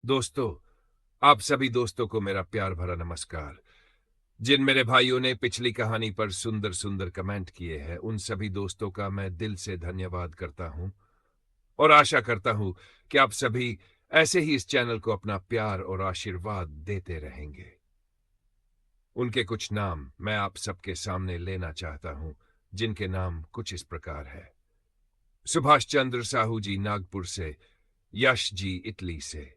दोस्तों, आप सभी दोस्तों को मेरा प्यार भरा नमस्कार। जिन मेरे भाइयों ने पिछली कहानी पर सुंदर सुंदर कमेंट किए हैं, उन सभी दोस्तों का मैं दिल से धन्यवाद करता हूं और आशा करता हूं कि आप सभी ऐसे ही इस चैनल को अपना प्यार और आशीर्वाद देते रहेंगे। उनके कुछ नाम मैं आप सबके सामने लेना चाहता हूं, जिनके नाम कुछ इस प्रकार है। सुभाष चंद्र साहू जी नागपुर से, यश जी इटली से,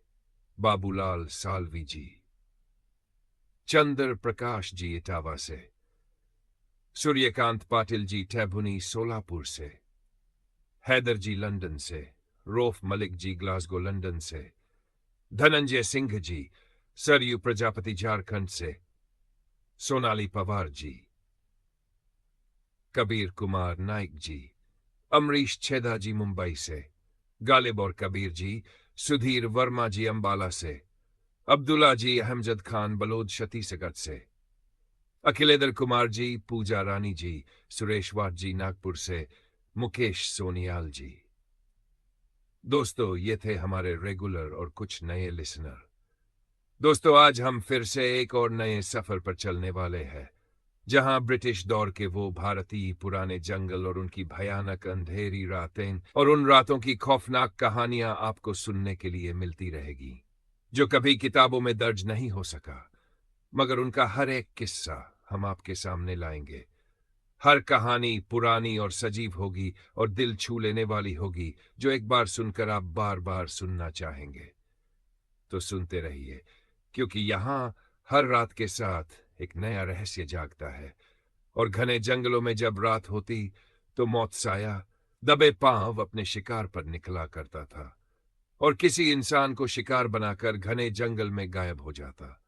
बाबूलाल साल्वी जी, चंद्र प्रकाश जी इटावा से, सूर्यकांत पाटिल जी टैभुनी सोलापुर से, हैदर जी लंदन से, रोफ मलिक जी ग्लासगो लंदन से, धनंजय सिंह जी सरयू प्रजापति झारखंड से, सोनाली पवार जी, कबीर कुमार नाइक जी, अमरीश छेदा जी मुंबई से, गालिब और कबीर जी, सुधीर वर्मा जी अंबाला से, अब्दुल्ला जी अहमजद खान बलोद छत्तीसगढ़ से, अखिलेंद्र कुमार जी, पूजा रानी जी, सुरेश वाट जी नागपुर से, मुकेश सोनियाल जी। दोस्तों, ये थे हमारे रेगुलर और कुछ नए लिसनर। दोस्तों, आज हम फिर से एक और नए सफर पर चलने वाले हैं, जहां ब्रिटिश दौर के वो भारतीय पुराने जंगल और उनकी भयानक अंधेरी रातें और उन रातों की खौफनाक कहानियां आपको सुनने के लिए मिलती रहेगी, जो कभी किताबों में दर्ज नहीं हो सका, मगर उनका हर एक किस्सा हम आपके सामने लाएंगे। हर कहानी पुरानी और सजीव होगी और दिल छू लेने वाली होगी, जो एक बार सुनकर आप बार बार सुनना चाहेंगे। तो सुनते रहिए, क्योंकि यहां हर रात के साथ एक नया रहस्य जागता है। और घने जंगलों में जब रात होती, तो मौत साया दबे पांव अपने शिकार पर निकला करता था और किसी इंसान को शिकार बनाकर घने जंगल में गायब हो जाता।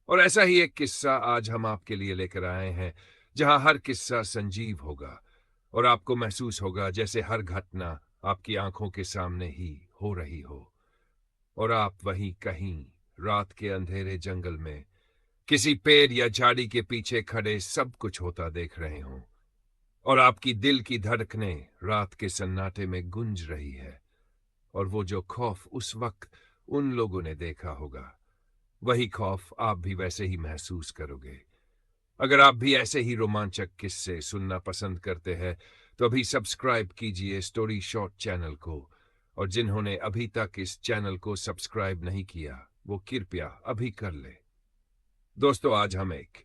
और ऐसा ही एक किस्सा आज हम आपके लिए लेकर आए हैं, जहां हर किस्सा संजीव होगा और आपको महसूस होगा जैसे हर घटना आपकी आंखों के सामने ही हो रही हो और आप वहीं कहीं रात के अंधेरे जंगल में किसी पेड़ या झाड़ी के पीछे खड़े सब कुछ होता देख रहे हों और आपकी दिल की धड़कनें रात के सन्नाटे में गूंज रही है। और वो जो खौफ उस वक्त उन लोगों ने देखा होगा, वही खौफ आप भी वैसे ही महसूस करोगे। अगर आप भी ऐसे ही रोमांचक किस्से सुनना पसंद करते हैं, तो अभी सब्सक्राइब कीजिए स्टोरी शॉर्ट चैनल को। और जिन्होंने अभी तक इस चैनल को सब्सक्राइब नहीं किया, वो कृपया अभी कर ले। दोस्तों, आज हम एक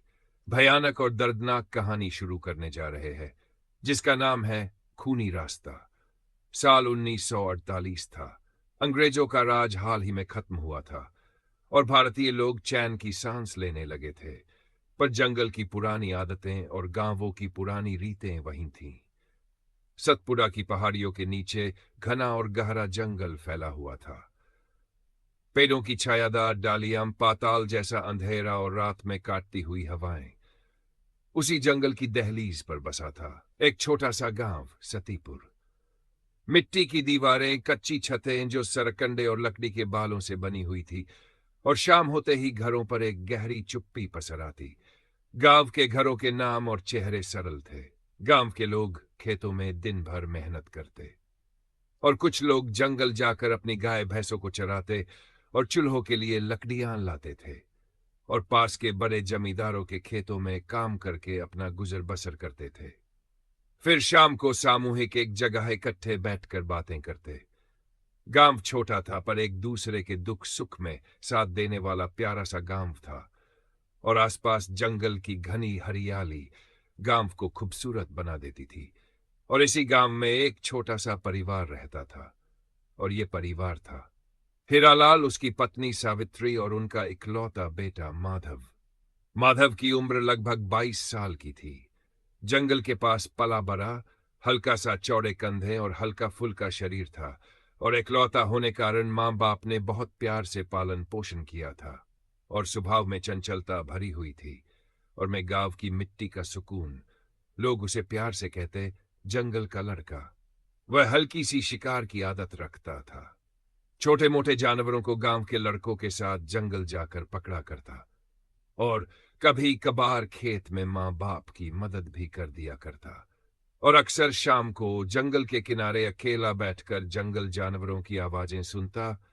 भयानक और दर्दनाक कहानी शुरू करने जा रहे हैं, जिसका नाम है खूनी रास्ता। साल 1948 था। अंग्रेजों का राज हाल ही में खत्म हुआ था और भारतीय लोग चैन की सांस लेने लगे थे। पर जंगल की पुरानी आदतें और गांवों की पुरानी रीतें वहीं थीं। सतपुड़ा की पहाड़ियों के नीचे घना और गहरा जंगल फैला हुआ था। पेड़ों की छायादार डालियां, पाताल जैसा अंधेरा और रात में काटती हुई हवाएं। उसी जंगल की दहलीज पर बसा था एक छोटा सा गांव, सतीपुर। मिट्टी की दीवारें, कच्ची छतें जो सरकंडे और लकड़ी के बालों से बनी हुई थी, और शाम होते ही घरों पर एक गहरी चुप्पी पसर आती। गांव के घरों के नाम और चेहरे सरल थे। गांव के लोग खेतों में दिन भर मेहनत करते और कुछ लोग जंगल जाकर अपनी गाय भैंसों को चराते और चूल्हों के लिए लकड़ियां लाते थे और पास के बड़े जमींदारों के खेतों में काम करके अपना गुजर बसर करते थे। फिर शाम को सामूहिक एक जगह इकट्ठे बैठकर बातें करते। गांव छोटा था, पर एक दूसरे के दुख सुख में साथ देने वाला प्यारा सा गांव था। और आसपास जंगल की घनी हरियाली गांव को खूबसूरत बना देती थी। और इसी गांव में एक छोटा सा परिवार रहता था, और ये परिवार था हीरालाल, उसकी पत्नी सावित्री और उनका इकलौता बेटा माधव। माधव की उम्र लगभग 22 साल की थी। जंगल के पास पला बड़ा, हल्का सा चौड़े कंधे और हल्का फुल्का शरीर था, और इकलौता होने कारण मां बाप ने बहुत प्यार से पालन पोषण किया था और स्वभाव में चंचलता भरी हुई थी। और मैं गांव की मिट्टी का सुकून, लोग उसे प्यार से कहते जंगल का लड़का। वह हल्की सी शिकार की आदत रखता था। छोटे मोटे जानवरों को गांव के लड़कों के साथ जंगल जाकर पकड़ा करता और कभी कभार खेत में मां बाप की मदद भी कर दिया करता। और अक्सर शाम को जंगल के किनारे अकेला बैठकर जंगल जानवरों की आवाजें सुनता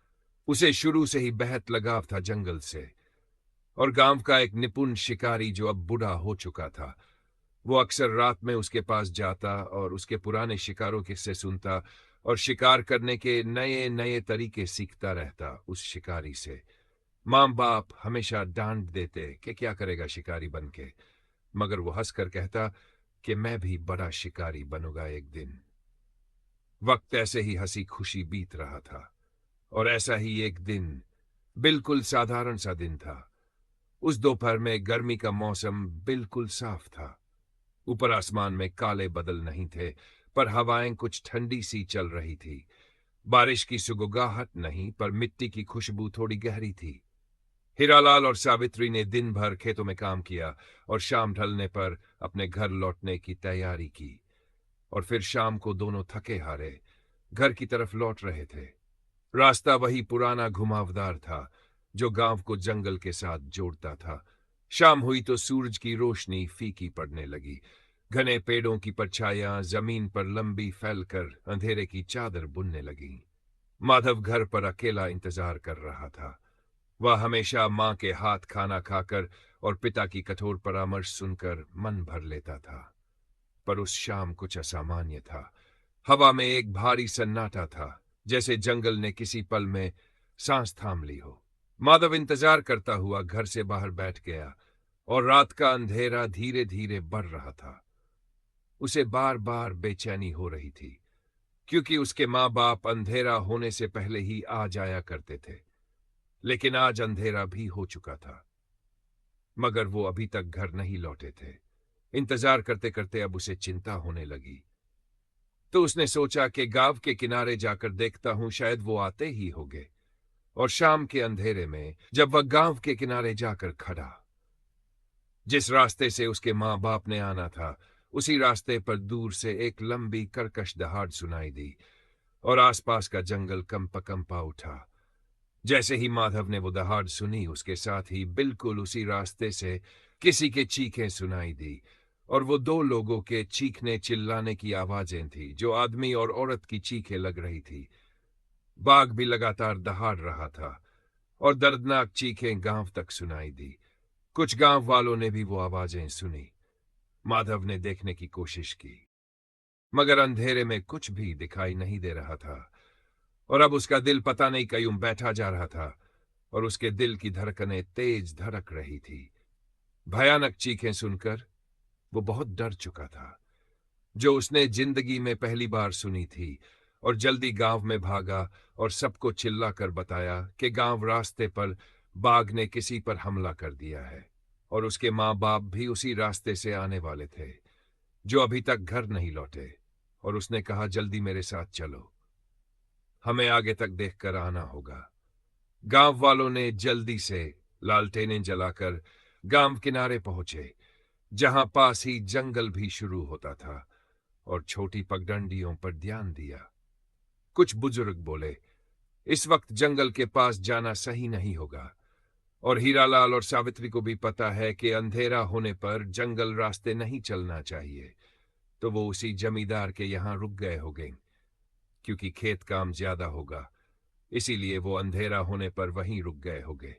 उसे शुरू से ही बेहद लगाव था जंगल से, और गांव का एक निपुण शिकारी जो अब बूढ़ा हो चुका था, वो अक्सर रात में उसके पास जाता और उसके पुराने शिकारों किस्से सुनता और शिकार करने के नए नए तरीके सीखता रहता उस शिकारी से। माँ बाप हमेशा डांट देते कि क्या करेगा शिकारी बन के, मगर वो हंसकर कहता कि मैं भी बड़ा शिकारी बनूंगा एक दिन। वक्त ऐसे ही हंसी खुशी बीत रहा था, और ऐसा ही एक दिन, बिल्कुल साधारण सा दिन था। उस दोपहर में गर्मी का मौसम बिल्कुल साफ था। ऊपर आसमान में काले बादल नहीं थे, पर हवाएं कुछ ठंडी सी चल रही थी। बारिश की सुगुगाहट नहीं, पर मिट्टी की खुशबू थोड़ी गहरी थी। हीरालाल और सावित्री ने दिन भर खेतों में काम किया और शाम ढलने पर अपने घर लौटने की तैयारी की। और फिर शाम को दोनों थके हारे घर की तरफ लौट रहे थे। रास्ता वही पुराना घुमावदार था जो गांव को जंगल के साथ जोड़ता था। शाम हुई तो सूरज की रोशनी फीकी पड़ने लगी। घने पेड़ों की परछाइयां जमीन पर लंबी फैलकर अंधेरे की चादर बुनने लगी। माधव घर पर अकेला इंतजार कर रहा था। वह हमेशा मां के हाथ खाना खाकर और पिता की कठोर परामर्श सुनकर मन भर लेता था। पर उस शाम कुछ असामान्य था। हवा में एक भारी सन्नाटा था, जैसे जंगल ने किसी पल में सांस थाम ली हो। माधव इंतजार करता हुआ घर से बाहर बैठ गया, और रात का अंधेरा धीरे धीरे बढ़ रहा था। उसे बार बार बेचैनी हो रही थी, क्योंकि उसके माँ बाप अंधेरा होने से पहले ही आ जाया करते थे। लेकिन आज अंधेरा भी हो चुका था, मगर वो अभी तक घर नहीं लौटे थे। इंतजार करते करते अब उसे चिंता होने लगी। तो उसने सोचा कि गांव के किनारे जाकर देखता हूं, शायद वो आते ही होंगे। और शाम के अंधेरे में जब वह गांव के किनारे जाकर खड़ा, जिस रास्ते से उसके माँ बाप ने आना था, उसी रास्ते पर दूर से एक लंबी कर्कश दहाड़ सुनाई दी, और आसपास का जंगल कंपा उठा। जैसे ही माधव ने वो दहाड़ सुनी, उसके साथ ही बिल्कुल उसी रास्ते से किसी के चीखें सुनाई दी, और वो दो लोगों के चीखने चिल्लाने की आवाजें थी, जो आदमी और औरत की चीखें लग रही थी। बाघ भी लगातार दहाड़ रहा था, और दर्दनाक चीखें गांव तक सुनाई दी। कुछ गांव वालों ने भी वो आवाजें सुनी। माधव ने देखने की कोशिश की, मगर अंधेरे में कुछ भी दिखाई नहीं दे रहा था, और अब उसका दिल पता नहीं क्यों बैठा जा रहा था, और उसके दिल की धड़कनें तेज धड़क रही थी। भयानक चीखें सुनकर वो बहुत डर चुका था, जो उसने जिंदगी में पहली बार सुनी थी, और जल्दी गांव में भागा और सबको चिल्लाकर बताया कि गांव रास्ते पर बाघ ने किसी पर हमला कर दिया है, और उसके माँ बाप भी उसी रास्ते से आने वाले थे, जो अभी तक घर नहीं लौटे। और उसने कहा, जल्दी मेरे साथ चलो, हमें आगे तक देखकर आना होगा। गांव वालों ने जल्दी से लालटेनें जलाकर गांव किनारे पहुंचे, जहां पास ही जंगल भी शुरू होता था, और छोटी पगडंडियों पर ध्यान दिया। कुछ बुजुर्ग बोले, इस वक्त जंगल के पास जाना सही नहीं होगा, और हीरालाल और सावित्री को भी पता है कि अंधेरा होने पर जंगल रास्ते नहीं चलना चाहिए। तो वो उसी जमींदार के यहां रुक गए होंगे, क्योंकि खेत काम ज्यादा होगा, इसीलिए वो अंधेरा होने पर वहीं रुक गए होंगे।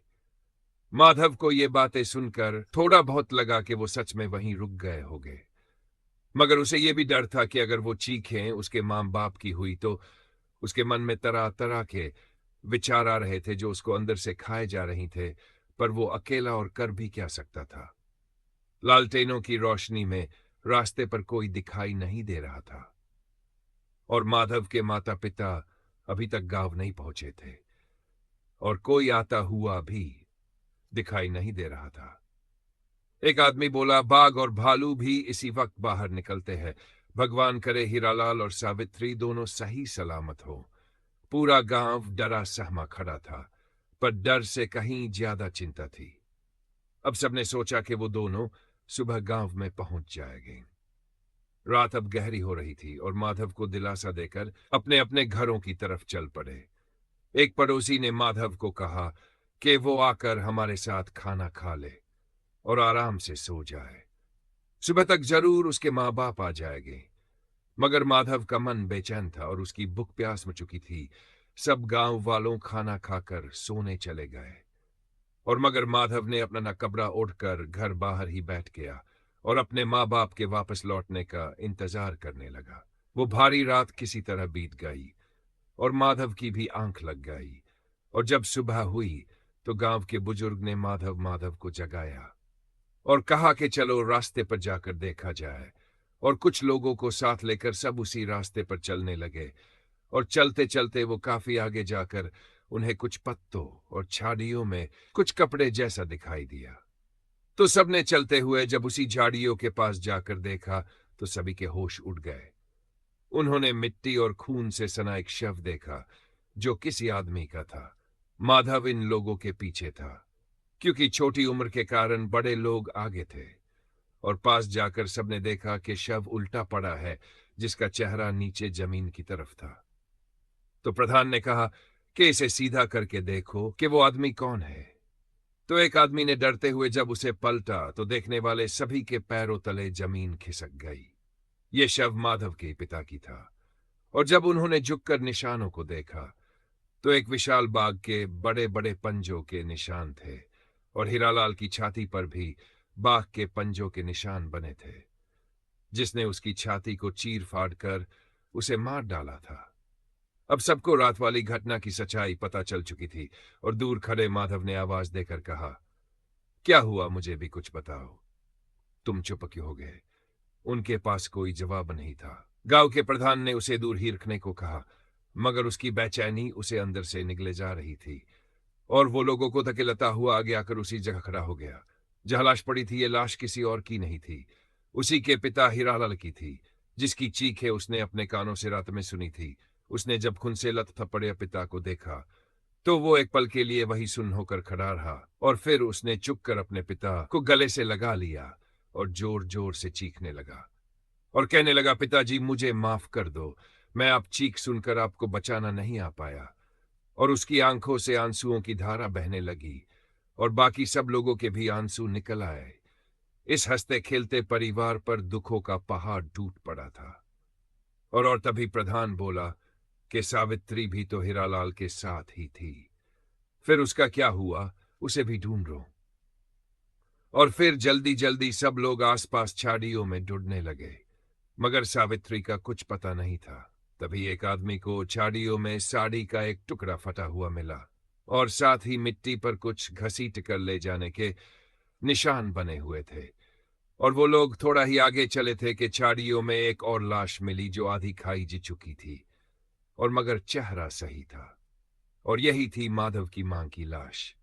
माधव को ये बातें सुनकर थोड़ा बहुत लगा कि वो सच में वहीं रुक गए होंगे, मगर उसे ये भी डर था कि अगर वो चीखें उसके माँ बाप की हुई तो उसके मन में तरह तरह के विचार आ रहे थे, जो उसको अंदर से खाए जा रही थे। पर वो अकेला और कर भी क्या सकता था। लालटेनों की रोशनी में रास्ते पर कोई दिखाई नहीं दे रहा था, और माधव के माता पिता अभी तक गांव नहीं पहुंचे थे, और कोई आता हुआ भी दिखाई नहीं दे रहा था। एक आदमी बोला, बाघ और भालू भी इसी वक्त बाहर निकलते हैं। भगवान करे हीरालाल और सावित्री दोनों सही सलामत हो। पूरा गांव डरा सहमा खड़ा था, पर डर से कहीं ज्यादा चिंता थी। अब सबने सोचा कि वो दोनों सुबह गांव में पहुंच जाएंगे। रात अब गहरी हो रही थी, और माधव को दिलासा देकर अपने अपने घरों की तरफ चल पड़े। एक पड़ोसी ने माधव को कहा कि वो आकर हमारे साथ खाना खा ले और आराम से सो जाए। सुबह तक जरूर उसके माँ बाप आ जाएंगे। मगर माधव का मन बेचैन था, और उसकी भूख प्यास में चुकी थी। सब गांव वालों खाना खाकर सोने चले गए और मगर माधव ने अपना नकबरा ओढ़कर घर बाहर ही बैठ गया और अपने माँ बाप के वापस लौटने का इंतजार करने लगा। वो भारी रात किसी तरह बीत गई और माधव की भी आंख लग गई और जब सुबह हुई तो गांव के बुजुर्ग ने माधव माधव को जगाया और कहा कि चलो रास्ते पर जाकर देखा जाए। और कुछ लोगों को साथ लेकर सब उसी रास्ते पर चलने लगे और चलते चलते वो काफी आगे जाकर उन्हें कुछ पत्तों और झाड़ियों में कुछ कपड़े जैसा दिखाई दिया। तो सबने चलते हुए जब उसी झाड़ियों के पास जाकर देखा तो सभी के होश उड़ गए। उन्होंने मिट्टी और खून से सना एक शव देखा जो किसी आदमी का था। माधव इन लोगों के पीछे था क्योंकि छोटी उम्र के कारण बड़े लोग आगे थे और पास जाकर सबने देखा कि शव उल्टा पड़ा है जिसका चेहरा नीचे जमीन की तरफ था। तो प्रधान ने कहा कि इसे सीधा करके देखो कि वो आदमी कौन है। तो एक आदमी ने डरते हुए जब उसे पलटा तो देखने वाले सभी के पैरों तले जमीन खिसक गई। ये शव माधव के पिता की था और जब उन्होंने झुककर निशानों को देखा तो एक विशाल बाघ के बड़े बड़े पंजों के निशान थे और हीरालाल की छाती पर भी बाघ के पंजों के निशान बने थे जिसने उसकी छाती को चीर फाड़ कर उसे मार डाला था। अब सबको रात वाली घटना की सच्चाई पता चल चुकी थी और दूर खड़े माधव ने आवाज देकर कहा, क्या हुआ, मुझे भी कुछ बताओ। तुम चुप क्यों हो गए? उनके पास कोई जवाब नहीं था। गांव के प्रधान ने उसे दूर ही रखने को कहा मगर उसकी बेचैनी उसे अंदर से निगले जा रही थी और वो लोगों को धकेलता हुआ आगे आकर उसी जगह खड़ा हो गया जहां लाश पड़ी थी। ये लाश किसी और की नहीं थी, उसी के पिता हीरालाल की थी जिसकी चीखें उसने अपने कानों से रात में सुनी थी। उसने जब खून से लथपथ पड़े पिता को देखा तो वो एक पल के लिए वही सुन्न होकर खड़ा रहा और फिर उसने चुप कर अपने पिता को गले से लगा लिया और जोर जोर से चीखने लगा और कहने लगा, पिताजी मुझे माफ कर दो, मैं आप चीख सुनकर आपको बचाना नहीं आ पाया। और उसकी आंखों से आंसुओं की धारा बहने लगी और बाकी सब लोगों के भी आंसू निकल आए। इस हंसते खेलते परिवार पर दुखों का पहाड़ टूट पड़ा था। और तभी प्रधान बोला कि सावित्री भी तो हीरालाल के साथ ही थी, फिर उसका क्या हुआ, उसे भी ढूंढो। और फिर जल्दी जल्दी सब लोग आसपास झाड़ियों में ढूंढने लगे मगर सावित्री का कुछ पता नहीं था। तभी एक आदमी को झाड़ियों में साड़ी का एक टुकड़ा फटा हुआ मिला और साथ ही मिट्टी पर कुछ घसीट कर ले जाने के निशान बने हुए थे। और वो लोग थोड़ा ही आगे चले थे कि झाड़ियों में एक और लाश मिली जो आधी खाई जी चुकी थी और मगर चेहरा सही था और यही थी माधव की मां की लाश।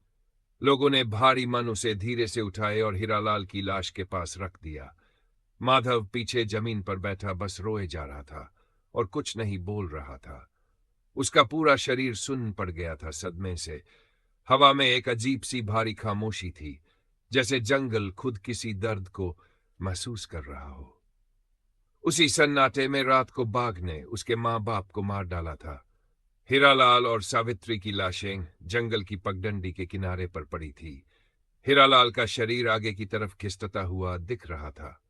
लोगों ने भारी मन उसे धीरे से उठाए और हीरालाल की लाश के पास रख दिया। माधव पीछे जमीन पर बैठा बस रोए जा रहा था और कुछ नहीं बोल रहा था। उसका पूरा शरीर सुन्न पड़ गया था सदमे से। हवा में एक अजीब सी भारी खामोशी थी जैसे जंगल खुद किसी दर्द को महसूस कर रहा हो। उसी सन्नाटे में रात को बाघ ने उसके माँ बाप को मार डाला था। हीरालाल और सावित्री की लाशें जंगल की पगडंडी के किनारे पर पड़ी थी। हीरालाल का शरीर आगे की तरफ खिसकता हुआ दिख रहा था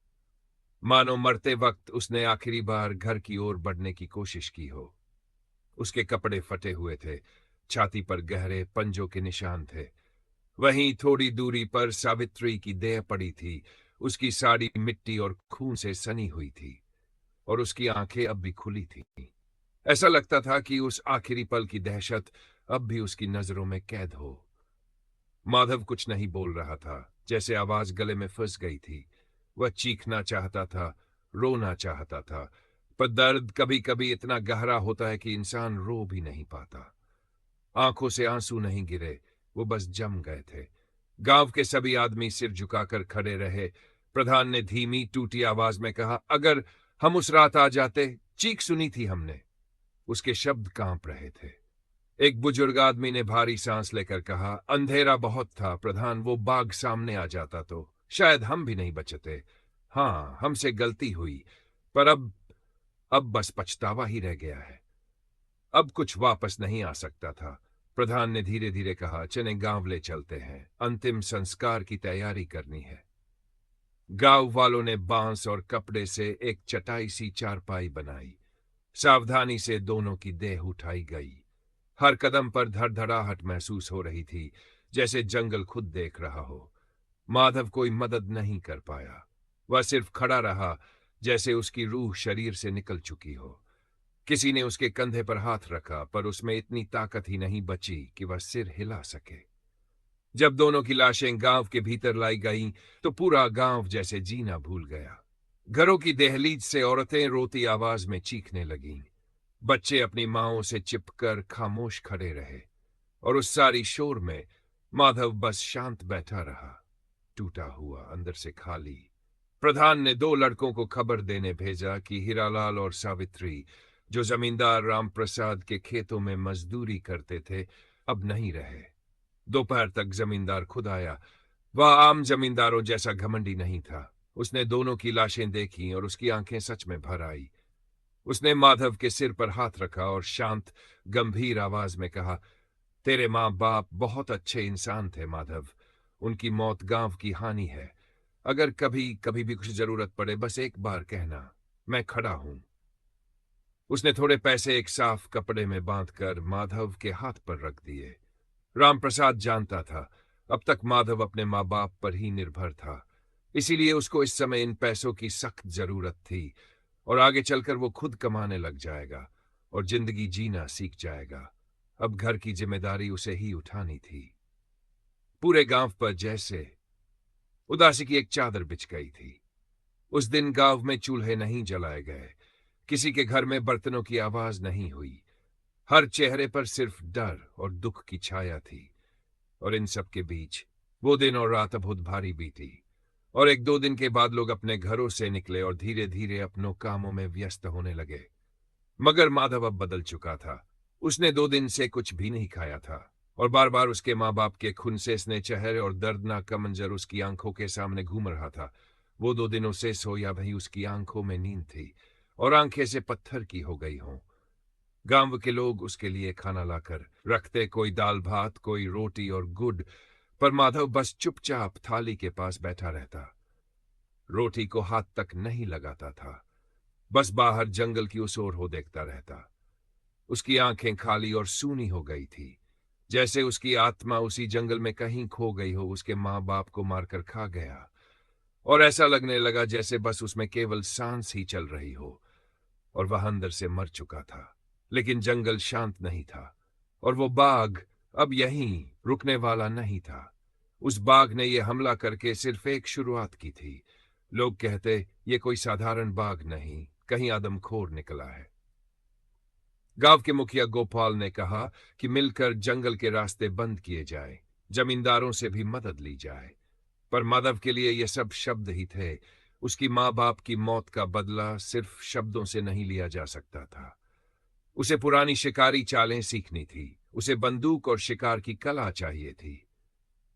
मानो मरते वक्त उसने आखिरी बार घर की ओर बढ़ने की कोशिश की हो। उसके कपड़े फटे हुए थे, छाती पर गहरे पंजों के निशान थे। वहीं थोड़ी दूरी पर सावित्री की देह पड़ी थी। उसकी साड़ी मिट्टी और खून से सनी हुई थी और उसकी आंखें अब भी खुली थीं। ऐसा लगता था कि उस आखिरी पल की दहशत अब भी उसकी नजरों में कैद हो। माधव कुछ नहीं बोल रहा था, जैसे आवाज गले में फंस गई थी। वह चीखना चाहता था, रोना चाहता था, पर दर्द कभी कभी इतना गहरा होता है कि इंसान रो भी नहीं पाता। आंखों से आंसू नहीं गिरे, वो बस जम गए थे। गांव के सभी आदमी सिर झुकाकर खड़े रहे। प्रधान ने धीमी टूटी आवाज में कहा, अगर हम उस रात आ जाते, चीख सुनी थी हमने। उसके शब्द कांप रहे थे। एक बुजुर्ग आदमी ने भारी सांस लेकर कहा, अंधेरा बहुत था प्रधान, वो बाघ सामने आ जाता तो शायद हम भी नहीं बचते। हाँ, हमसे गलती हुई, पर अब बस पछतावा ही रह गया है। अब कुछ वापस नहीं आ सकता था। प्रधान ने धीरे धीरे कहा, चले गांव ले चलते हैं, अंतिम संस्कार की तैयारी करनी है। गांव वालों ने बांस और कपड़े से एक चटाई सी चारपाई बनाई। सावधानी से दोनों की देह उठाई गई। हर कदम पर धड़धड़ाहट महसूस हो रही थी, जैसे जंगल खुद देख रहा हो। माधव कोई मदद नहीं कर पाया। वह सिर्फ खड़ा रहा, जैसे उसकी रूह शरीर से निकल चुकी हो। किसी ने उसके कंधे पर हाथ रखा, पर उसमें इतनी ताकत ही नहीं बची कि वह सिर हिला सके। जब दोनों की लाशें गांव के भीतर लाई गईं, तो पूरा गांव जैसे जीना भूल गया। घरों की दहलीज से औरतें रोती आवाज में चीखने लगीं। बच्चे अपनी मांओं से चिपकर खामोश खड़े रहे, और उस सारी शोर में माधव बस शांत बैठा रहा, टूटा हुआ, अंदर से खाली। प्रधान ने 2 लड़कों को खबर देने भेजा कि हीरालाल और सावित्री, जो जमींदार रामप्रसाद के खेतों में मजदूरी करते थे, अब नहीं रहे। दोपहर तक जमींदार खुद आया। वह आम जमींदारों जैसा घमंडी नहीं था। उसने दोनों की लाशें देखी और उसकी आंखें सच में भर आई। उसने माधव के सिर पर हाथ रखा और शांत, गंभीर आवाज में कहा, तेरे माँ बाप बहुत अच्छे इंसान थे माधव। उनकी मौत गांव की हानि है। अगर कभी कभी भी कुछ जरूरत पड़े, बस एक बार कहना, मैं खड़ा हूं। उसने थोड़े पैसे एक साफ कपड़े में बांधकर माधव के हाथ पर रख दिए। रामप्रसाद जानता था, अब तक माधव अपने माँ बाप पर ही निर्भर था, इसीलिए उसको इस समय इन पैसों की सख्त जरूरत थी, और आगे चलकर वो खुद कमाने लग जाएगा और जिंदगी जीना सीख जाएगा। अब घर की जिम्मेदारी उसे ही उठानी थी। पूरे गांव पर जैसे उदासी की एक चादर बिछ गई थी। उस दिन गांव में चूल्हे नहीं जलाए गए, किसी के घर में बर्तनों की आवाज नहीं हुई। हर चेहरे पर सिर्फ डर और दुख की छाया थी। और इन सब के बीच वो दिन और रात बहुत भारी बीती, और 1-2 दिन के बाद लोग अपने घरों से निकले और धीरे धीरे अपनों कामों में व्यस्त होने लगे। मगर माधव अब बदल चुका था। उसने 2 दिन से कुछ भी नहीं खाया था, और बार बार उसके माँ बाप के खून से स्नेह चेहरे और दर्दनाक का मंजर उसकी आंखों के सामने घूम रहा था। वो 2 दिनों से सोया भी उसकी आंखों में नींद थी, और आंखें से पत्थर की हो गई हों। गांव के लोग उसके लिए खाना लाकर रखते, कोई दाल भात, कोई रोटी और गुड़, पर माधव बस चुपचाप थाली के पास बैठा रहता। रोटी को हाथ तक नहीं लगाता था, बस बाहर जंगल की उस ओर हो देखता रहता। उसकी आंखें खाली और सूनी हो गई थी, जैसे उसकी आत्मा उसी जंगल में कहीं खो गई हो, उसके माँ बाप को मारकर खा गया। और ऐसा लगने लगा जैसे बस उसमें केवल सांस ही चल रही हो, और वह अंदर से मर चुका था। लेकिन जंगल शांत नहीं था, और वो बाघ अब यहीं रुकने वाला नहीं था। उस बाघ ने यह हमला करके सिर्फ एक शुरुआत की थी। लोग कहते, ये कोई साधारण बाघ नहीं, कहीं आदमखोर निकला है। गांव के मुखिया गोपाल ने कहा कि मिलकर जंगल के रास्ते बंद किए जाए, जमींदारों से भी मदद ली जाए। पर माधव के लिए ये सब शब्द ही थे। उसकी माँ बाप की मौत का बदला सिर्फ शब्दों से नहीं लिया जा सकता था। उसे पुरानी शिकारी चालें सीखनी थी, उसे बंदूक और शिकार की कला चाहिए थी।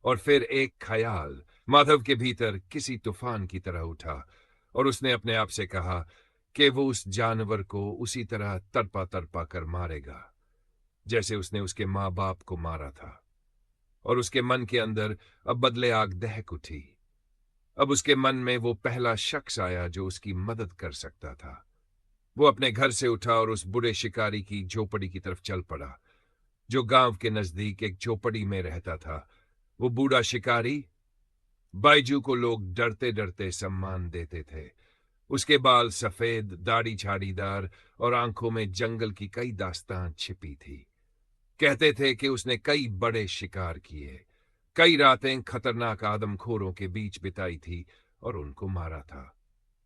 और फिर एक ख्याल माधव के भीतर किसी तूफान की तरह उठा, और उसने अपने आप से कहा कि वो उस जानवर को उसी तरह तड़पा तड़पा कर मारेगा, जैसे उसने उसके माँ बाप को मारा था। और उसके मन के अंदर अब बदले आग दहक उठी। अब उसके मन में वो पहला शख्स आया जो उसकी मदद कर सकता था। वो अपने घर से उठा और उस बुरे शिकारी की झोपड़ी की तरफ चल पड़ा, जो गांव के नजदीक एक झोपड़ी में रहता था। वो बूढ़ा शिकारी बाइजू को लोग डरते डरते सम्मान देते थे। उसके बाल सफेद, दाढ़ी झाड़ीदार, और आंखों में जंगल की कई दास्तान छिपी थी। कहते थे कि उसने कई बड़े शिकार किए, कई रातें खतरनाक आदमखोरों के बीच बिताई थी और उनको मारा था।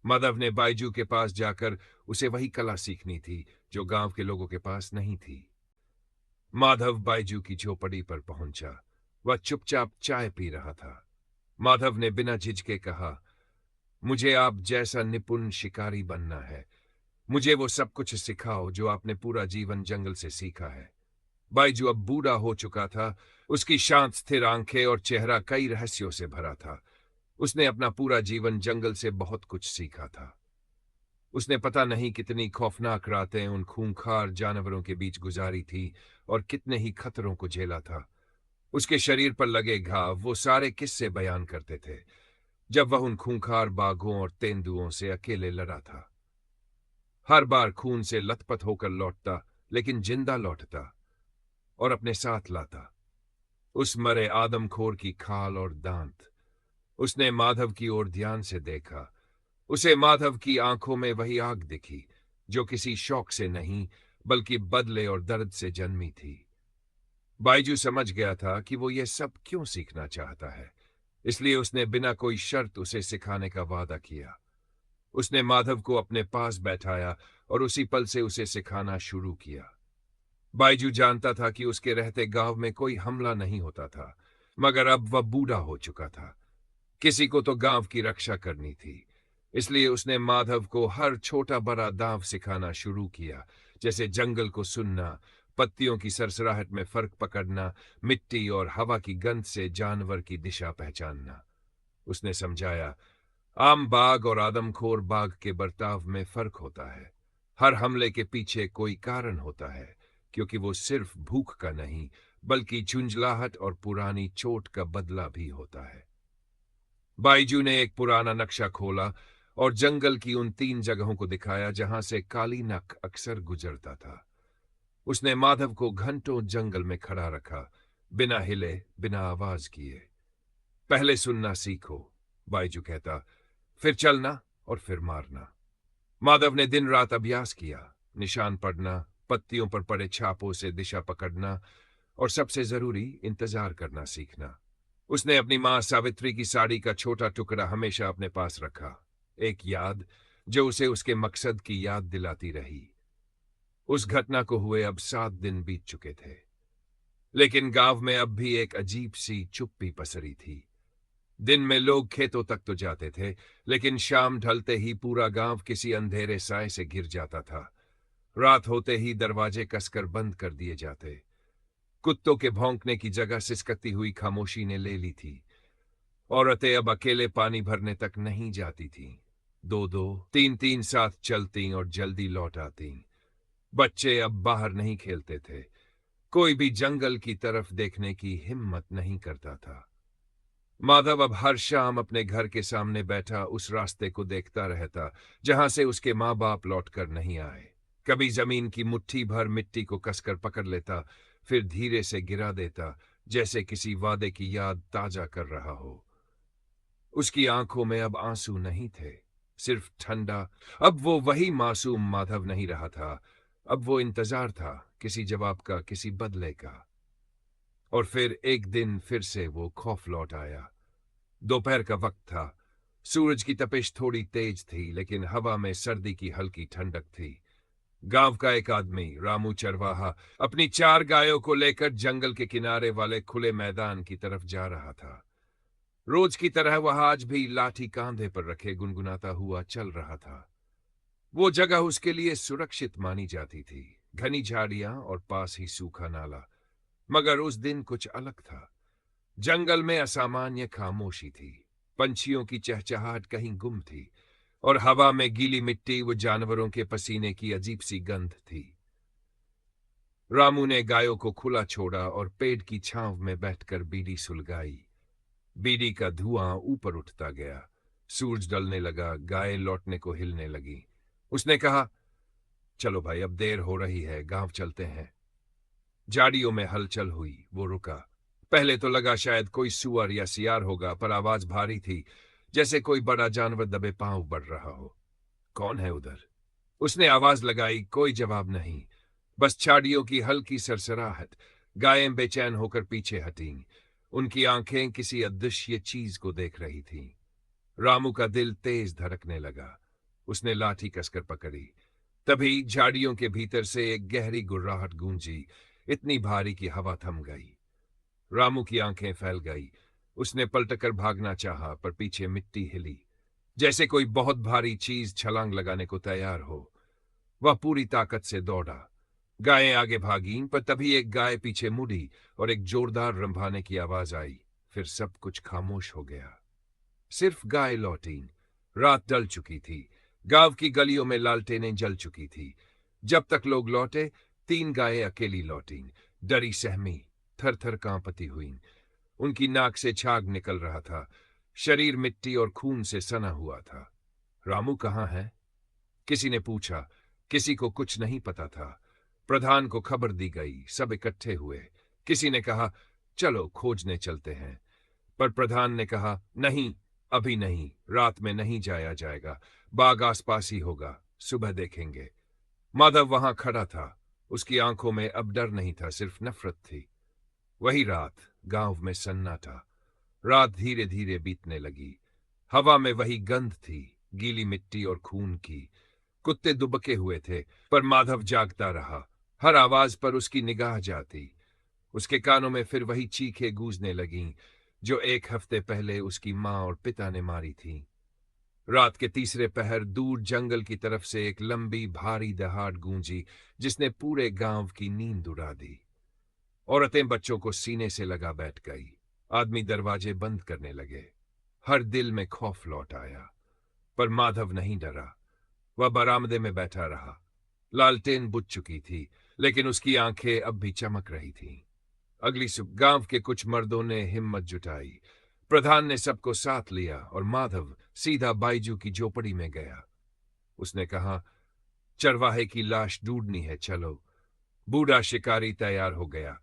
माधव ने बाइजू के पास जाकर उसे वही कला सीखनी थी जो गांव के लोगों के पास नहीं थी। माधव बाइजू की झोपड़ी पर पहुंचा। वह चुपचाप चाय पी रहा था। माधव ने बिना झिझके कहा, मुझे आप जैसा निपुण शिकारी बनना है। मुझे वो सब कुछ सिखाओ जो आपने पूरा जीवन जंगल से सीखा है। बाइजू अब बूढ़ा हो चुका था। उसकी शांत स्थिर आंखें और चेहरा कई रहस्यों से भरा था। उसने अपना पूरा जीवन जंगल से बहुत कुछ सीखा था। उसने पता नहीं कितनी खौफनाक रातें उन खूंखार जानवरों के बीच गुजारी थी, और कितने ही खतरों को झेला था। उसके शरीर पर लगे घाव वो सारे किस्से बयान करते थे, जब वह उन खूंखार बाघों और तेंदुओं से अकेले लड़ा था। हर बार खून से लथपथ होकर लौटता, लेकिन जिंदा लौटता। और अपने साथ लाता। उस मरे आदमखोर की खाल और दांत। उसने माधव की ओर ध्यान से देखा। उसे माधव की आंखों में वही आग दिखी जो किसी शौक से नहीं बल्कि बदले और दर्द से जन्मी थी। बायजू समझ गया था कि वो ये सब क्यों सीखना चाहता है, इसलिए उसने बिना कोई शर्त उसे सिखाने का वादा किया। उसने माधव को अपने पास बैठाया और उसी पल से उसे सिखाना शुरू किया। बायजू जानता था कि उसके रहते गांव में कोई हमला नहीं होता था, मगर अब वह बूढ़ा हो चुका था। किसी को तो गांव की रक्षा करनी थी, इसलिए उसने माधव को हर छोटा बड़ा दांव सिखाना शुरू किया, जैसे जंगल को सुनना, पत्तियों की सरसराहट में फर्क पकड़ना, मिट्टी और हवा की गंध से जानवर की दिशा पहचानना। उसने समझाया, आम बाघ और आदमखोर बाघ के बर्ताव में फर्क होता है। हर हमले के पीछे कोई कारण होता है, क्योंकि वो सिर्फ भूख का नहीं बल्कि झुंझलाहट और पुरानी चोट का बदला भी होता है। बाईजू ने एक पुराना नक्शा खोला और जंगल की उन 3 जगहों को दिखाया जहां से काली नख अक्सर गुजरता था। उसने माधव को घंटों जंगल में खड़ा रखा, बिना हिले बिना आवाज किए। पहले सुनना सीखो, बाईजू कहता, फिर चलना और फिर मारना। माधव ने दिन रात अभ्यास किया, निशान पढ़ना, पत्तियों पर पड़े छापों से दिशा पकड़ना और सबसे जरूरी इंतजार करना सीखना। उसने अपनी मां सावित्री की साड़ी का छोटा टुकड़ा हमेशा अपने पास रखा, एक याद जो उसे उसके मकसद की याद दिलाती रही। उस घटना को हुए अब 7 दिन बीत चुके थे, लेकिन गांव में अब भी एक अजीब सी चुप्पी पसरी थी। दिन में लोग खेतों तक तो जाते थे, लेकिन शाम ढलते ही पूरा गांव किसी अंधेरे साए से घिर जाता था। रात होते ही दरवाजे कसकर बंद कर दिए जाते। कुत्तों के भौंकने की जगह सिसकती हुई खामोशी ने ले ली थी। औरतें अब अकेले पानी भरने तक नहीं जाती थीं। 2-2, 3-3 साथ चलती और जल्दी लौट आती। बच्चे अब बाहर नहीं खेलते थे। कोई भी जंगल की तरफ देखने की हिम्मत नहीं करता था। माधव अब हर शाम अपने घर के सामने बैठा उस रास्ते को देखता रहता जहां से उसके माँ बाप लौटकर नहीं आए। कभी जमीन की मुट्ठी भर मिट्टी को कसकर पकड़ लेता, फिर धीरे से गिरा देता, जैसे किसी वादे की याद ताजा कर रहा हो। उसकी आंखों में अब आंसू नहीं थे, सिर्फ ठंडा। अब वो वही मासूम माधव नहीं रहा था। अब वो इंतजार था, किसी जवाब का, किसी बदले का। और फिर एक दिन फिर से वो खौफ लौट आया। दोपहर का वक्त था। सूरज की तपिश थोड़ी तेज थी, लेकिन हवा में सर्दी की हल्की ठंडक थी। गांव का एक आदमी, रामू चरवाहा, अपनी 4 गायों को लेकर जंगल के किनारे वाले खुले मैदान की तरफ जा रहा था। रोज की तरह वह आज भी लाठी कांधे पर रखे गुनगुनाता हुआ चल रहा था। वो जगह उसके लिए सुरक्षित मानी जाती थी, घनी झाड़ियां और पास ही सूखा नाला। मगर उस दिन कुछ अलग था। जंगल में असामान्य खामोशी थी। पंछियों की चहचहाहट कहीं गुम थी और हवा में गीली मिट्टी व जानवरों के पसीने की अजीब सी गंध थी। रामू ने गायों को खुला छोड़ा और पेड़ की छांव में बैठकर बीड़ी सुलगाई। बीड़ी का धुआं ऊपर उठता गया। सूरज ढलने लगा, गायें लौटने को हिलने लगी। उसने कहा, चलो भाई, अब देर हो रही है, गांव चलते हैं। झाड़ियों में हलचल हुई। वो रुका। पहले तो लगा शायद कोई सुअर या सियार होगा, पर आवाज भारी थी, जैसे कोई बड़ा जानवर दबे पांव बढ़ रहा हो। कौन है उधर? उसने आवाज लगाई। कोई जवाब नहीं, बस झाड़ियों की हल्की सरसराहट। गायें बेचैन होकर पीछे हटीं। उनकी आंखें किसी अदृश्य चीज को देख रही थीं। रामू का दिल तेज धड़कने लगा। उसने लाठी कसकर पकड़ी। तभी झाड़ियों के भीतर से एक गहरी गुर्राहट गूंजी, इतनी भारी कि हवा थम गई। रामू की आंखें फैल गई। उसने पलटकर भागना चाहा, पर पीछे मिट्टी हिली, जैसे कोई बहुत भारी चीज छलांग लगाने को तैयार हो। वह पूरी ताकत से दौड़ा। गायें आगे भागीं, पर तभी एक गाय पीछे मुड़ी और एक जोरदार रंभाने की आवाज आई। फिर सब कुछ खामोश हो गया। सिर्फ गाय लौटीं। रात ढल चुकी थी। गांव की गलियों में लालटेनें जल चुकी थी। जब तक लोग लौटे, 3 गायें अकेली लौटीं, डरी सहमी, थर-थर कांपती हुईं। उनकी नाक से झाग निकल रहा था। शरीर मिट्टी और खून से सना हुआ था। रामू कहाँ है? किसी ने पूछा। किसी को कुछ नहीं पता था। प्रधान को खबर दी गई, सब इकट्ठे हुए। किसी ने कहा, चलो खोजने चलते हैं, पर प्रधान ने कहा, नहीं, अभी नहीं, रात में नहीं जाया जाएगा, बाग आसपास ही होगा, सुबह देखेंगे। माधव वहां खड़ा था, उसकी आंखों में अब डर नहीं था, सिर्फ नफरत थी। वही रात, गांव में सन्नाटा। रात धीरे धीरे बीतने लगी। हवा में वही गंध थी, गीली मिट्टी और खून की। कुत्ते दुबके हुए थे, पर माधव जागता रहा। हर आवाज पर उसकी निगाह जाती। उसके कानों में फिर वही चीखें गूंजने लगीं, जो 1 हफ्ते पहले उसकी मां और पिता ने मारी थीं। रात के तीसरे पहर दूर जंगल की तरफ से एक लंबी भारी दहाड़ गूंजी, जिसने पूरे गांव की नींद उड़ा दी। औरतें बच्चों को सीने से लगा बैठ गई। आदमी दरवाजे बंद करने लगे। हर दिल में खौफ लौट आया, पर माधव नहीं डरा। वह बरामदे में बैठा रहा। लालटेन बुझ चुकी थी, लेकिन उसकी आंखें अब भी चमक रही थीं। अगली सुबह गांव के कुछ मर्दों ने हिम्मत जुटाई। प्रधान ने सबको साथ लिया और माधव सीधा बाईजू की झोपड़ी में गया। उसने कहा, चरवाहे की लाश ढूंढनी है, चलो। बूढ़ा शिकारी तैयार हो गया।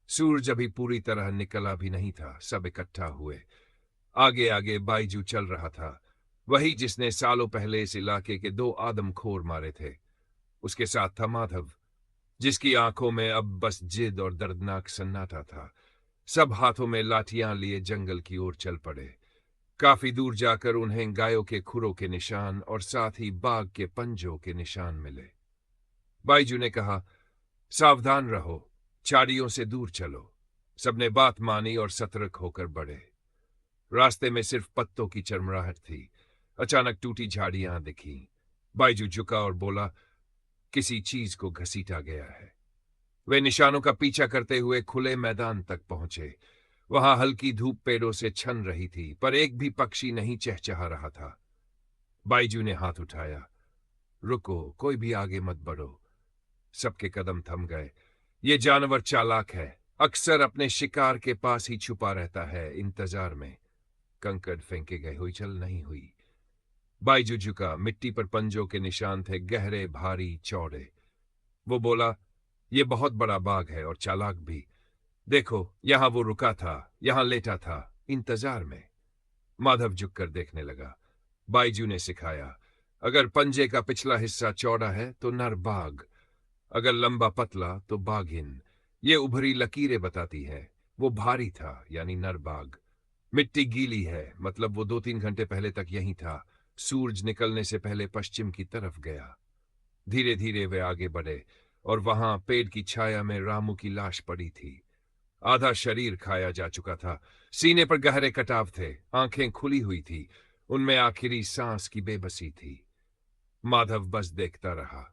सूरज अभी पूरी तरह निकला भी नहीं था। सब इकट्ठा हुए। आगे आगे बाईजू चल रहा था, वही जिसने सालों पहले इस इलाके के 2 आदमखोर मारे थे। उसके साथ था माधव, जिसकी आंखों में अब बस जिद और दर्दनाक सन्नाटा था। सब हाथों में लाठियां लिए जंगल की ओर चल पड़े। काफी दूर जाकर उन्हें गायों के खुरों के निशान और साथ ही बाघ के पंजों के निशान मिले। बाईजू ने कहा, सावधान रहो, झाड़ियों से दूर चलो। सबने बात मानी और सतर्क होकर बढ़े। रास्ते में सिर्फ पत्तों की चरमराहट थी। अचानक टूटी झाड़ियां दिखी। बाईजू झुका और बोला, किसी चीज को घसीटा गया है। वे निशानों का पीछा करते हुए खुले मैदान तक पहुंचे। वहां हल्की धूप पेड़ों से छन रही थी, पर एक भी पक्षी नहीं चहचहा रहा था। बाईजू ने हाथ उठाया, रुको, कोई भी आगे मत बढ़ो। सबके कदम थम गए। ये जानवर चालाक है, अक्सर अपने शिकार के पास ही छुपा रहता है, इंतजार में। कंकड़ फेंके गए, हुई चल नहीं हुई। बाईजू झुका। मिट्टी पर पंजों के निशान थे, गहरे, भारी, चौड़े। वो बोला, ये बहुत बड़ा बाघ है और चालाक भी। देखो, यहां वो रुका था, यहां लेटा था, इंतजार में। माधव झुककर देखने लगा। बाईजू ने सिखाया, अगर पंजे का पिछला हिस्सा चौड़ा है तो नर बाघ, अगर लंबा पतला तो बाघिन। ये उभरी लकीरें बताती है। वो भारी था, यानी नर बाघ। मिट्टी गीली है, मतलब वो 2-3 घंटे पहले तक यहीं था। सूरज निकलने से पहले पश्चिम की तरफ गया। धीरे धीरे वे आगे बढ़े और वहां पेड़ की छाया में रामू की लाश पड़ी थी। आधा शरीर खाया जा चुका था। सीने पर गहरे कटाव थे, आंखें खुली हुई थी, उनमें आखिरी सांस की बेबसी थी। माधव बस देखता रहा।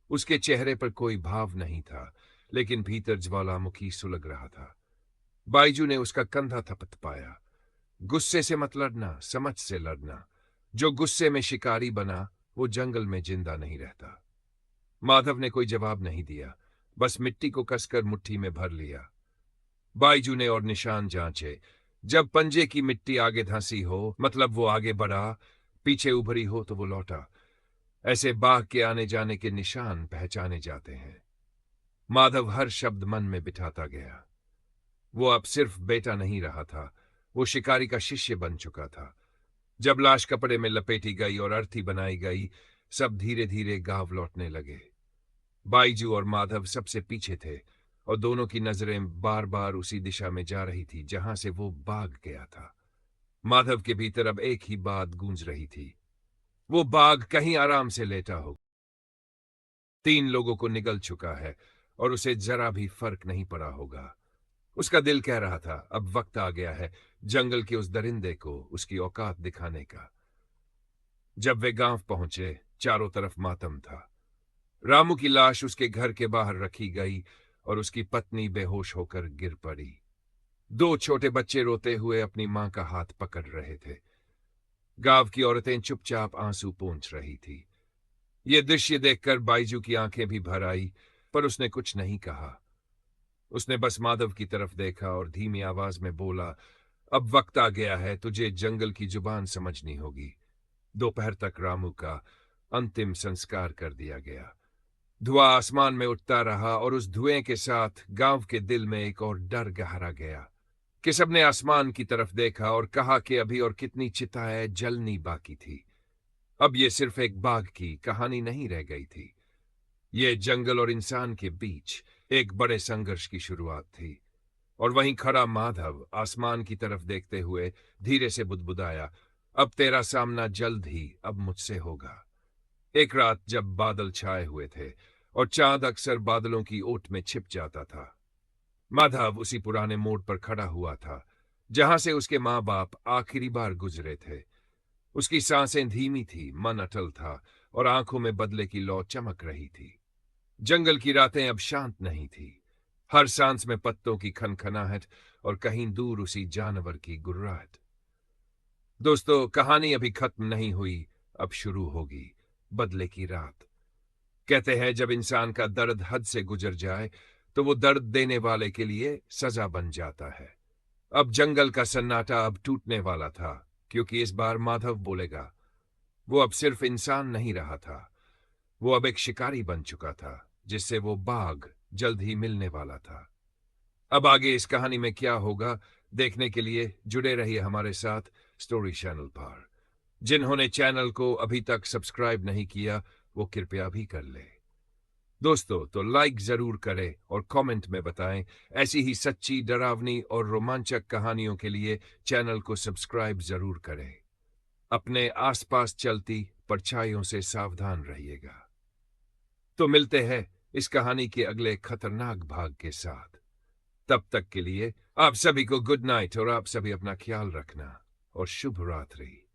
उसके चेहरे पर कोई भाव नहीं था, लेकिन भीतर ज्वालामुखी सुलग रहा था। बाईजू ने उसका कंधा थपथपाया। गुस्से से मत लड़ना, समझ से लड़ना। जो गुस्से में शिकारी बना, वो जंगल में जिंदा नहीं रहता। माधव ने कोई जवाब नहीं दिया, बस मिट्टी को कसकर मुट्ठी में भर लिया। बाईजू ने और निशान जांचे। जब पंजे की मिट्टी आगे धंसी हो, मतलब वो आगे बढ़ा, पीछे उभरी हो तो वो लौटा। ऐसे बाघ के आने जाने के निशान पहचाने जाते हैं। माधव हर शब्द मन में बिठाता गया। वो अब सिर्फ बेटा नहीं रहा था, वो शिकारी का शिष्य बन चुका था। जब लाश कपड़े में लपेटी गई और अर्थी बनाई गई, सब धीरे धीरे गांव लौटने लगे। बाईजू और माधव सबसे पीछे थे और दोनों की नजरें बार बार उसी दिशा में जा रही थी जहां से वो बाघ गया था। माधव के भीतर अब एक ही बात गूंज रही थी, वो बाघ कहीं आराम से लेटा हो। 3 लोगों को निगल चुका है और उसे जरा भी फर्क नहीं पड़ा होगा। उसका दिल कह रहा था, अब वक्त आ गया है जंगल के उस दरिंदे को उसकी औकात दिखाने का। जब वे गांव पहुंचे, चारों तरफ मातम था। रामू की लाश उसके घर के बाहर रखी गई और उसकी पत्नी बेहोश होकर गिर पड़ी। 2 छोटे बच्चे रोते हुए अपनी मां का हाथ पकड़ रहे थे। गांव की औरतें चुपचाप आंसू पोंछ रही थी। ये दृश्य देखकर बाईजू की आंखें भी भर आई, पर उसने कुछ नहीं कहा। उसने बस माधव की तरफ देखा और धीमी आवाज में बोला, अब वक्त आ गया है, तुझे जंगल की जुबान समझनी होगी। दोपहर तक रामू का अंतिम संस्कार कर दिया गया। धुआं आसमान में उठता रहा और उस धुएं के साथ गांव के दिल में एक और डर गहरा गया कि सबने आसमान की तरफ देखा और कहा कि अभी और कितनी चिताएं जलनी बाकी थी। अब ये सिर्फ एक बाघ की कहानी नहीं रह गई थी। ये जंगल और इंसान के बीच एक बड़े संघर्ष की शुरुआत थी। और वहीं खड़ा माधव आसमान की तरफ देखते हुए धीरे से बुदबुदाया, अब तेरा सामना जल्द ही अब मुझसे होगा। एक रात जब बादल छाए हुए थे और चांद अक्सर बादलों की ओट में छिप जाता था, माधव उसी पुराने मोड़ पर खड़ा हुआ था जहां से उसके माँ बाप आखिरी बार गुजरे थे। उसकी सांसें धीमी थी, मन अटल था और आंखों में बदले की लौ चमक रही थी। जंगल की रातें अब शांत नहीं थी। हर सांस में पत्तों की खनखनाहट और कहीं दूर उसी जानवर की गुर्राहट। दोस्तों, कहानी अभी खत्म नहीं हुई, अब शुरू होगी बदले की रात। कहते हैं जब इंसान का दर्द हद से गुजर जाए तो वो दर्द देने वाले के लिए सजा बन जाता है। अब जंगल का सन्नाटा अब टूटने वाला था, क्योंकि इस बार माधव बोलेगा। वो अब सिर्फ इंसान नहीं रहा था, वो अब एक शिकारी बन चुका था जिससे वो बाघ जल्द ही मिलने वाला था। अब आगे इस कहानी में क्या होगा, देखने के लिए जुड़े रहिए हमारे साथ स्टोरी चैनल पर। जिन्होंने चैनल को अभी तक सब्सक्राइब नहीं किया वो कृपया भी कर ले। दोस्तों, तो लाइक जरूर करें और कमेंट में बताएं ऐसी ही सच्ची, डरावनी और रोमांचक कहानियों के लिए चैनल को सब्सक्राइब जरूर करें। अपने आसपास चलती परछाइयों से सावधान रहिएगा। तो मिलते हैं इस कहानी के अगले खतरनाक भाग के साथ। तब तक के लिए आप सभी को गुड नाइट और आप सभी अपना ख्याल रखना और शुभ रात्रि।